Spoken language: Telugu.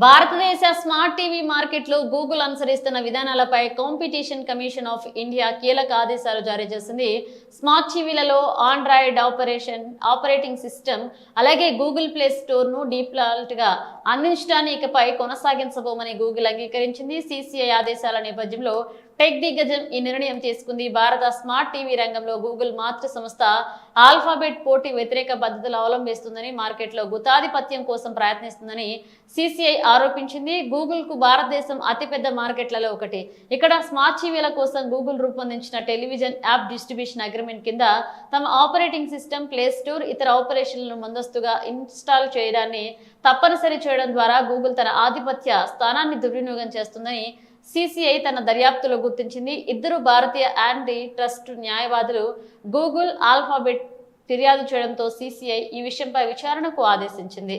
భారతదేశ స్మార్ట్ టీవీ మార్కెట్లో గూగుల్ అనుసరిస్తున్న విధానాలపై కాంపిటీషన్ కమిషన్ ఆఫ్ ఇండియా కీలక ఆదేశాలు జారీ చేసింది. స్మార్ట్ టీవీలలో ఆండ్రాయిడ్ ఆపరేటింగ్ సిస్టమ్ అలాగే గూగుల్ ప్లే స్టోర్ను డీఫాల్ట్గా అందించడాన్ని ఇకపై కొనసాగించబోమని గూగుల్ అంగీకరించింది. సిసిఐ ఆదేశాల నేపథ్యంలో టెక్ దిగ్గజం ఈ నిర్ణయం తీసుకుంది. భారత స్మార్ట్ టీవీ రంగంలో గూగుల్ మాతృ సంస్థ ఆల్ఫాబెట్ పోటీ వ్యతిరేక పద్ధతులు అవలంబిస్తుందని, మార్కెట్లో గుత్తాధిపత్యం కోసం ప్రయత్నిస్తుందని సిసిఐ ఆరోపించింది. గూగుల్ కు భారతదేశం అతిపెద్ద మార్కెట్లలో ఒకటి. ఇక్కడ స్మార్ట్ టీవీల కోసం గూగుల్ రూపొందించిన టెలివిజన్ యాప్ డిస్ట్రిబ్యూషన్ అగ్రిమెంట్ కింద తమ ఆపరేటింగ్ సిస్టమ్, ప్లే స్టోర్, ఇతర ఆపరేషన్లను ముందస్తుగా ఇన్స్టాల్ చేయడాన్ని తప్పనిసరి చేయడం ద్వారా గూగుల్ తన ఆధిపత్య స్థానాన్ని దుర్వినియోగం చేస్తుందని సిసిఐ తన దర్యాప్తులో గుర్తించింది. ఇద్దరు భారతీయ యాంటీ ట్రస్ట్ న్యాయవాదులు గూగుల్, ఆల్ఫాబెట్ ఫిర్యాదు చేయడంతో సిసిఐ ఈ విషయంపై విచారణకు ఆదేశించింది.